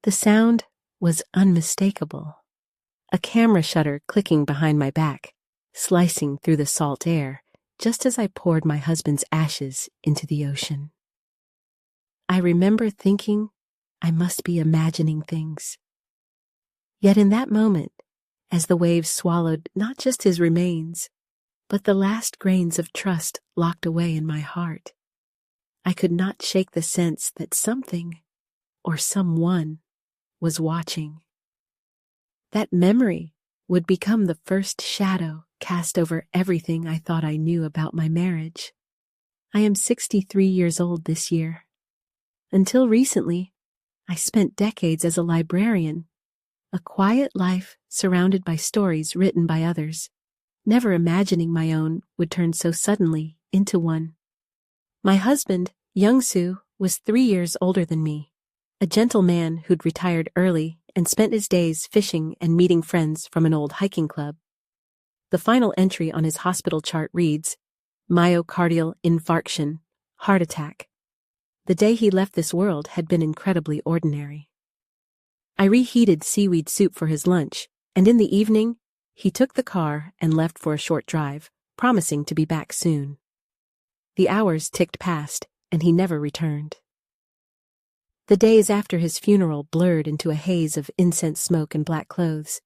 The sound was unmistakable. A camera shutter clicking behind my back, slicing through the salt air, just as I poured my husband's ashes into the ocean. I remember thinking I must be imagining things. Yet in that moment, as the waves swallowed not just his remains, but the last grains of trust locked away in my heart, I could not shake the sense that something, or someone, was watching. That memory would become the first shadow cast over everything I thought I knew about my marriage. I am 63 years old this year. Until recently, I spent decades as a librarian, a quiet life surrounded by stories written by others, never imagining my own would turn so suddenly into one. My husband, Young-soo, was 3 years older than me, a gentle man who'd retired early and spent his days fishing and meeting friends from an old hiking club. The final entry on his hospital chart reads, myocardial infarction, heart attack. The day he left this world had been incredibly ordinary. I reheated seaweed soup for his lunch, and in the evening, he took the car and left for a short drive, promising to be back soon. The hours ticked past, and he never returned. The days after his funeral blurred into a haze of incense smoke and black clothes,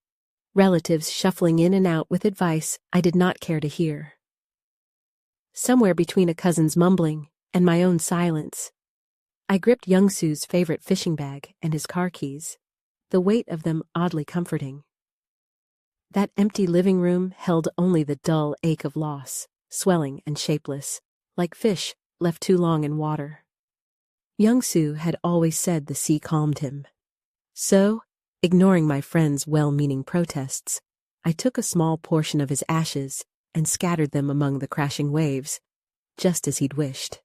relatives shuffling in and out with advice I did not care to hear. Somewhere between a cousin's mumbling and my own silence, I gripped Young-soo's favorite fishing bag and his car keys, the weight of them oddly comforting. That empty living room held only the dull ache of loss, swelling and shapeless, like fish left too long in water. Young-soo had always said the sea calmed him. So, ignoring my friend's well-meaning protests, I took a small portion of his ashes and scattered them among the crashing waves, just as he'd wished.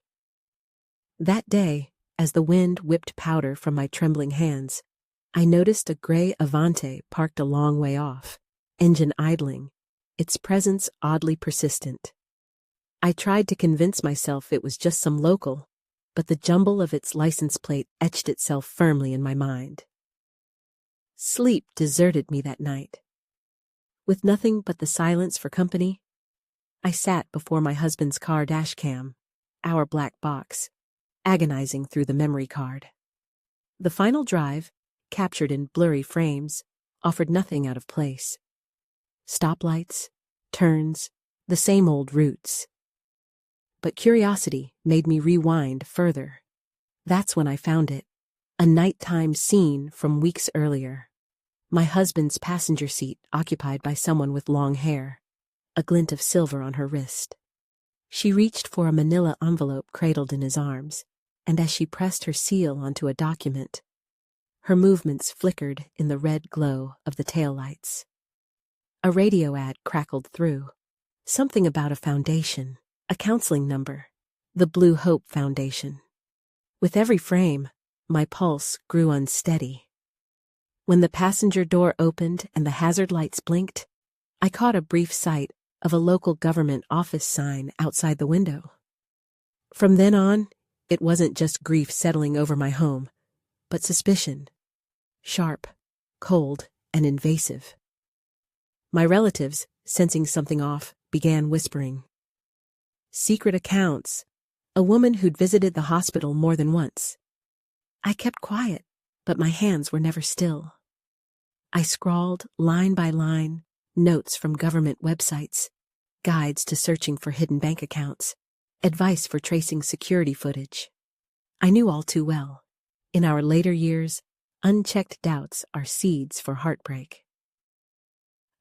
That day, as the wind whipped powder from my trembling hands, I noticed a gray Avante parked a long way off, engine idling, its presence oddly persistent. I tried to convince myself it was just some local, but the jumble of its license plate etched itself firmly in my mind. Sleep deserted me that night. With nothing but the silence for company, I sat before my husband's car dashcam, our black box, agonizing through the memory card. The final drive, captured in blurry frames, offered nothing out of place. Stoplights, turns, the same old routes. But curiosity made me rewind further. That's when I found it, a nighttime scene from weeks earlier. My husband's passenger seat occupied by someone with long hair, a glint of silver on her wrist. She reached for a manila envelope cradled in his arms, and as she pressed her seal onto a document, her movements flickered in the red glow of the taillights. A radio ad crackled through, something about a foundation, a counseling number, the Blue Hope Foundation. With every frame, my pulse grew unsteady. When the passenger door opened and the hazard lights blinked, I caught a brief sight of a local government office sign outside the window. From then on, it wasn't just grief settling over my home, but suspicion. Sharp, cold, and invasive. My relatives, sensing something off, began whispering. Secret accounts, a woman who'd visited the hospital more than once. I kept quiet, but my hands were never still. I scrawled, line by line, notes from government websites, guides to searching for hidden bank accounts, advice for tracing security footage. I knew all too well. In our later years, unchecked doubts are seeds for heartbreak.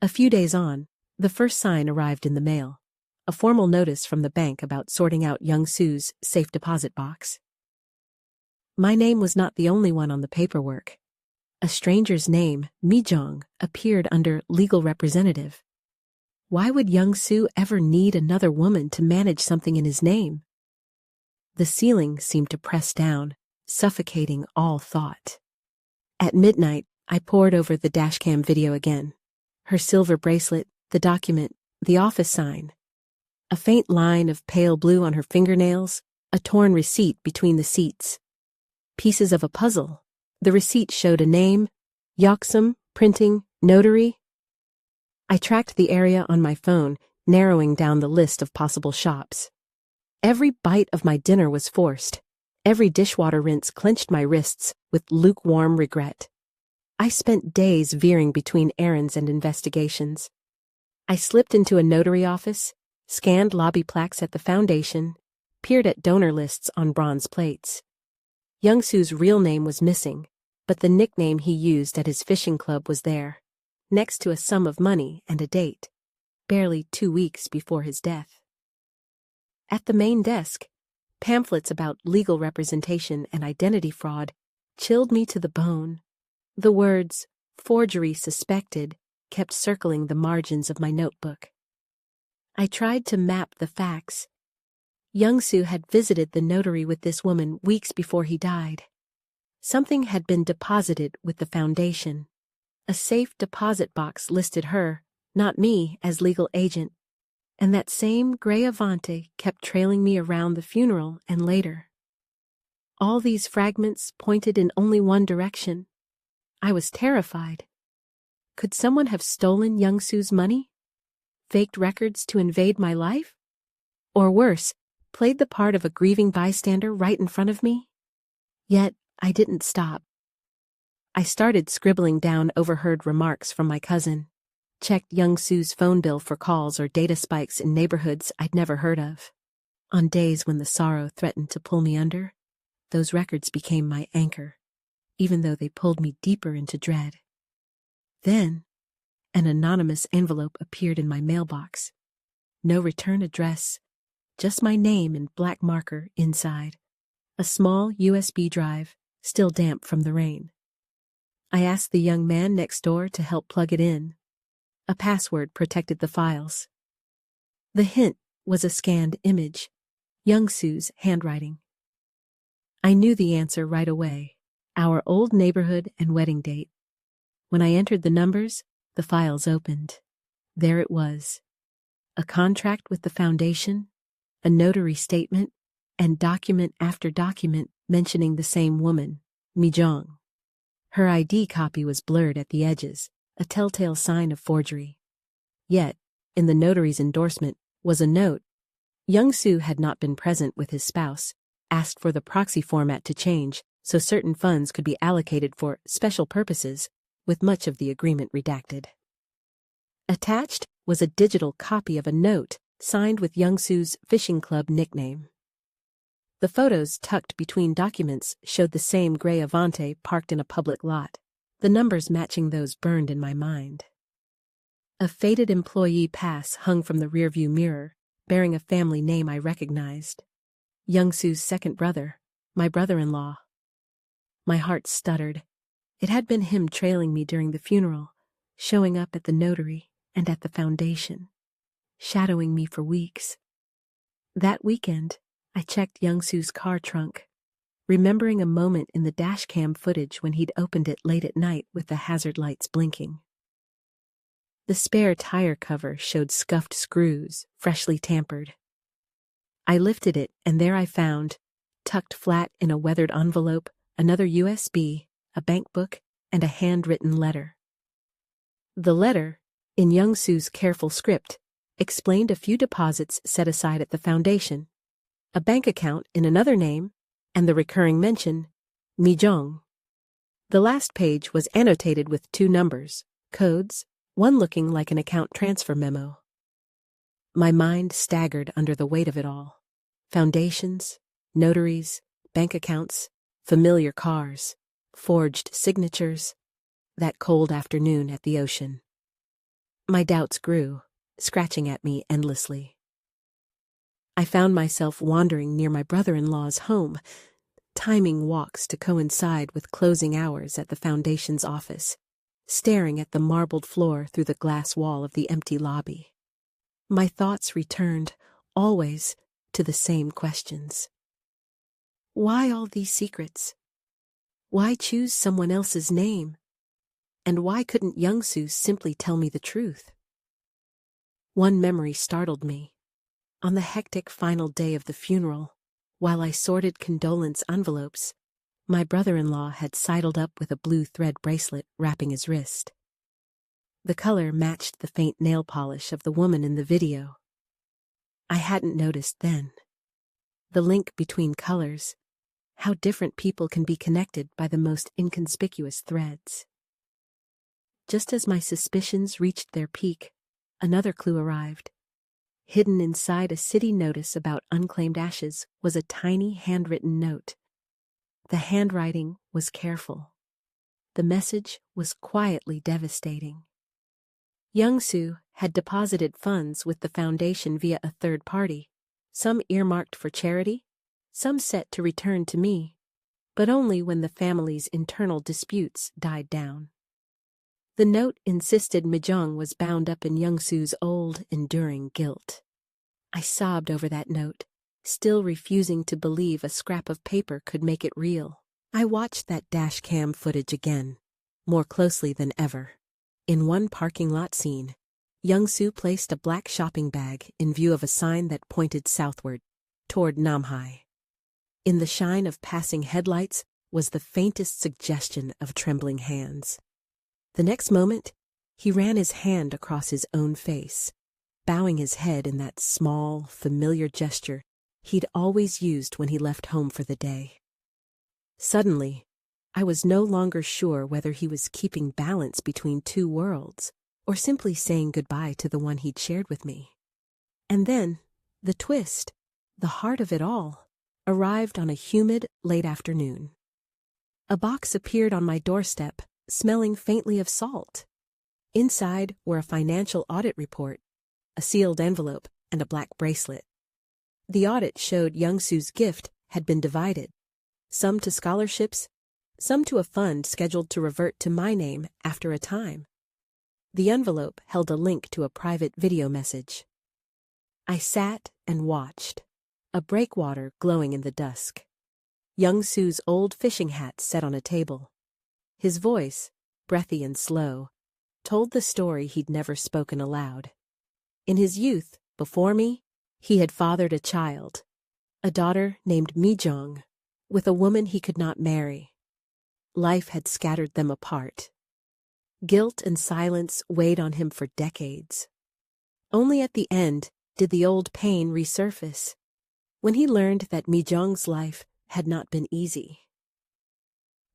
A few days on, the first sign arrived in the mail, a formal notice from the bank about sorting out Young-soo's safe deposit box. My name was not the only one on the paperwork. A stranger's name, Mi-jong, appeared under legal representative. Why would Young-soo ever need another woman to manage something in his name? The ceiling seemed to press down, suffocating all thought. At midnight, I pored over the dashcam video again. Her silver bracelet, the document, the office sign. A faint line of pale blue on her fingernails, a torn receipt between the seats. Pieces of a puzzle, The receipt showed a name, Yoksum, Printing, Notary. I tracked the area on my phone, narrowing down the list of possible shops. Every bite of my dinner was forced. Every dishwater rinse clenched my wrists with lukewarm regret. I spent days veering between errands and investigations. I slipped into a notary office, scanned lobby plaques at the foundation, peered at donor lists on bronze plates. Young-Soo's real name was missing, but the nickname he used at his fishing club was there, next to a sum of money and a date, barely 2 weeks before his death. At the main desk, pamphlets about legal representation and identity fraud chilled me to the bone. The words, "forgery suspected," kept circling the margins of my notebook. I tried to map the facts. Young-Soo had visited the notary with this woman weeks before he died. Something had been deposited with the foundation. A safe deposit box listed her, not me, as legal agent, and that same gray Avante kept trailing me around the funeral and later. All these fragments pointed in only one direction. I was terrified. Could someone have stolen Young-Soo's money? Faked records to invade my life? Or worse, played the part of a grieving bystander right in front of me? Yet, I didn't stop. I started scribbling down overheard remarks from my cousin, checked Young-Soo's phone bill for calls or data spikes in neighborhoods I'd never heard of. On days when the sorrow threatened to pull me under, those records became my anchor, even though they pulled me deeper into dread. Then, an anonymous envelope appeared in my mailbox. No return address, just my name in black marker inside. A small USB drive, still damp from the rain. I asked the young man next door to help plug it in. A password protected the files. The hint was a scanned image, Young-Soo's handwriting. I knew the answer right away, our old neighborhood and wedding date. When I entered the numbers, the files opened. There it was. A contract with the foundation, a notary statement, and document after document mentioning the same woman, Mi-jong. Her ID copy was blurred at the edges, a telltale sign of forgery. Yet, in the notary's endorsement, was a note. Young-Soo had not been present with his spouse, asked for the proxy format to change so certain funds could be allocated for special purposes, with much of the agreement redacted. Attached was a digital copy of a note signed with Young-Soo's fishing club nickname. The photos tucked between documents showed the same gray Avante parked in a public lot, the numbers matching those burned in my mind. A faded employee pass hung from the rearview mirror, bearing a family name I recognized. Young-Soo's second brother, my brother-in-law. My heart stuttered. It had been him trailing me during the funeral, showing up at the notary and at the foundation, shadowing me for weeks. That weekend, I checked Young-Soo's car trunk, remembering a moment in the dashcam footage when he'd opened it late at night with the hazard lights blinking. The spare tire cover showed scuffed screws, freshly tampered. I lifted it, and there I found, tucked flat in a weathered envelope, another USB, a bank book, and a handwritten letter. The letter, in Young-Soo's careful script, explained a few deposits set aside at the foundation, a bank account in another name, and the recurring mention, Mi-jong. The last page was annotated with 2 numbers, codes, one looking like an account transfer memo. My mind staggered under the weight of it all. Foundations, notaries, bank accounts, familiar cars, forged signatures, that cold afternoon at the ocean. My doubts grew, scratching at me endlessly. I found myself wandering near my brother-in-law's home, timing walks to coincide with closing hours at the foundation's office, staring at the marbled floor through the glass wall of the empty lobby. My thoughts returned, always, to the same questions. Why all these secrets? Why choose someone else's name? And why couldn't Young-Soo simply tell me the truth? One memory startled me. On the hectic final day of the funeral, while I sorted condolence envelopes, My brother-in-law had sidled up with a blue thread bracelet wrapping his wrist. The color matched the faint nail polish of the woman in the video. I hadn't noticed then. The link between colors, how different people can be connected by the most inconspicuous threads. Just as my suspicions reached their peak, another clue arrived. Hidden inside a city notice about unclaimed ashes was a tiny handwritten note. The handwriting was careful. The message was quietly devastating. Young-soo had deposited funds with the foundation via a third party, some earmarked for charity, some set to return to me, but only when the family's internal disputes died down. The note insisted Mijong was bound up in Young-soo's old, enduring guilt. I sobbed over that note, still refusing to believe a scrap of paper could make it real. I watched that dash cam footage again, more closely than ever. In one parking lot scene, Young-soo placed a black shopping bag in view of a sign that pointed southward, toward Namhae. In the shine of passing headlights was the faintest suggestion of trembling hands. The next moment, he ran his hand across his own face, bowing his head in that small, familiar gesture he'd always used when he left home for the day. Suddenly, I was no longer sure whether he was keeping balance between two worlds or simply saying goodbye to the one he'd shared with me. And then, the twist, the heart of it all, arrived on a humid, late afternoon. A box appeared on my doorstep, smelling faintly of salt. Inside were a financial audit report, a sealed envelope, and a black bracelet. The audit showed Young-soo's gift had been divided, some to scholarships, some to a fund scheduled to revert to my name after a time. The envelope held a link to a private video message. I sat and watched, a breakwater glowing in the dusk. Young-soo's old fishing hat set on a table. His voice, breathy and slow, told the story he'd never spoken aloud. In his youth, before me, he had fathered a child, a daughter named Mijong, with a woman he could not marry. Life had scattered them apart. Guilt and silence weighed on him for decades. Only at the end did the old pain resurface, when he learned that Mijong's life had not been easy.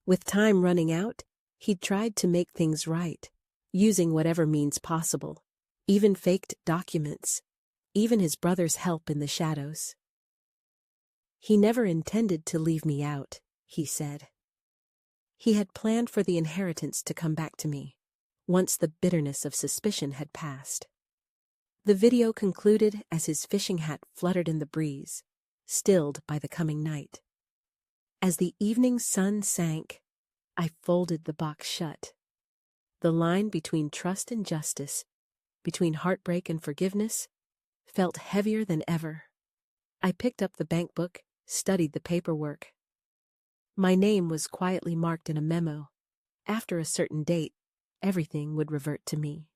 With time running out, he'd tried to make things right, using whatever means possible, even faked documents, even his brother's help in the shadows. He never intended to leave me out, he said. He had planned for the inheritance to come back to me, once the bitterness of suspicion had passed. The video concluded as his fishing hat fluttered in the breeze, stilled by the coming night. As the evening sun sank, I folded the box shut. The line between trust and justice, between heartbreak and forgiveness, felt heavier than ever. I picked up the bank book, studied the paperwork. My name was quietly marked in a memo. After a certain date, everything would revert to me.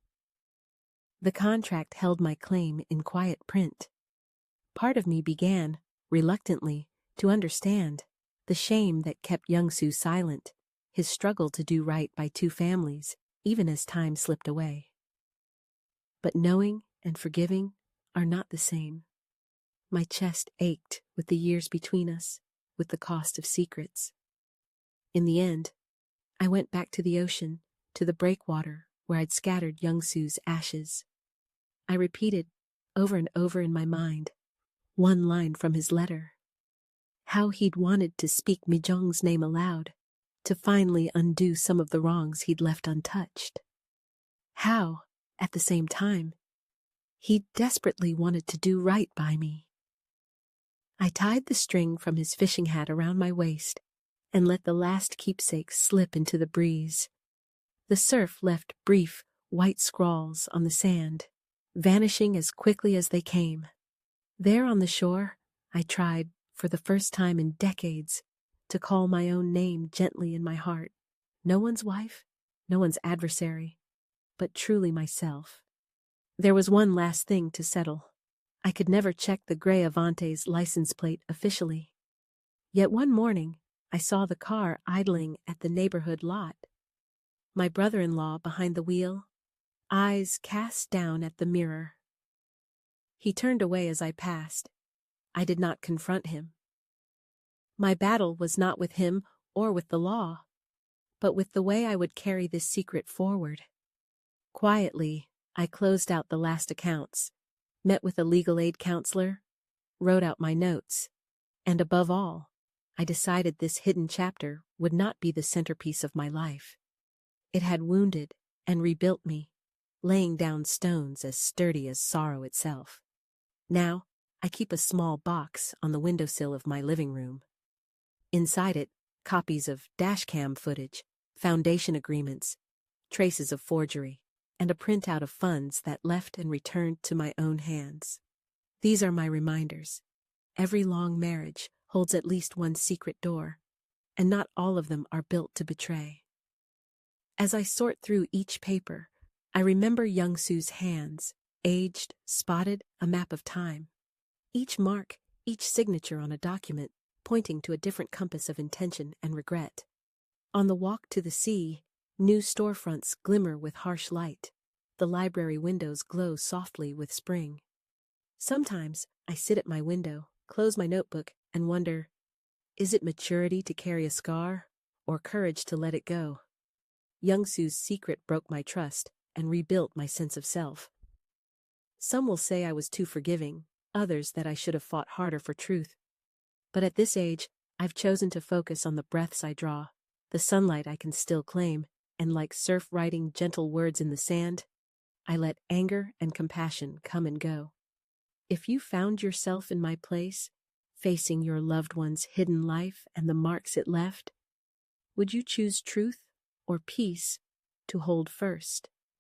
The contract held my claim in quiet print. Part of me began, reluctantly, to understand the shame that kept Young-soo silent, his struggle to do right by two families, even as time slipped away. But knowing and forgiving are not the same. My chest ached with the years between us, with the cost of secrets. In the end, I went back to the ocean, to the breakwater where I'd scattered Young-soo's ashes. I repeated, over and over in my mind, one line from his letter. How he'd wanted to speak Mijong's name aloud, to finally undo some of the wrongs he'd left untouched. How, at the same time, he desperately wanted to do right by me. I tied the string from his fishing hat around my waist and let the last keepsake slip into the breeze. The surf left brief, white scrawls on the sand, vanishing as quickly as they came. There on the shore, I tried, for the first time in decades, to call my own name gently in my heart. No one's wife, no one's adversary, but truly myself. There was one last thing to settle. I could never check the gray Avante's license plate officially. Yet one morning, I saw the car idling at the neighborhood lot. My brother-in-law behind the wheel, eyes cast down at the mirror. He turned away as I passed. I did not confront him. My battle was not with him or with the law, but with the way I would carry this secret forward. Quietly, I closed out the last accounts, met with a legal aid counselor, wrote out my notes, and above all, I decided this hidden chapter would not be the centerpiece of my life. It had wounded and rebuilt me, laying down stones as sturdy as sorrow itself. Now, I keep a small box on the windowsill of my living room. Inside it, copies of dashcam footage, foundation agreements, traces of forgery, and a printout of funds that left and returned to my own hands. These are my reminders. Every long marriage holds at least one secret door, and not all of them are built to betray. As I sort through each paper, I remember young Sue's hands, aged, spotted, a map of time. Each mark, each signature on a document, pointing to a different compass of intention and regret. On the walk to the sea, new storefronts glimmer with harsh light. The library windows glow softly with spring. Sometimes I sit at my window, close my notebook, and wonder, is it maturity to carry a scar, or courage to let it go? Young Sue's secret broke my trust and rebuilt my sense of self. Some will say I was too forgiving, others that I should have fought harder for truth. But at this age, I've chosen to focus on the breaths I draw, the sunlight I can still claim, and like surf writing gentle words in the sand, I let anger and compassion come and go. If you found yourself in my place, facing your loved one's hidden life and the marks it left, would you choose truth or peace to hold first?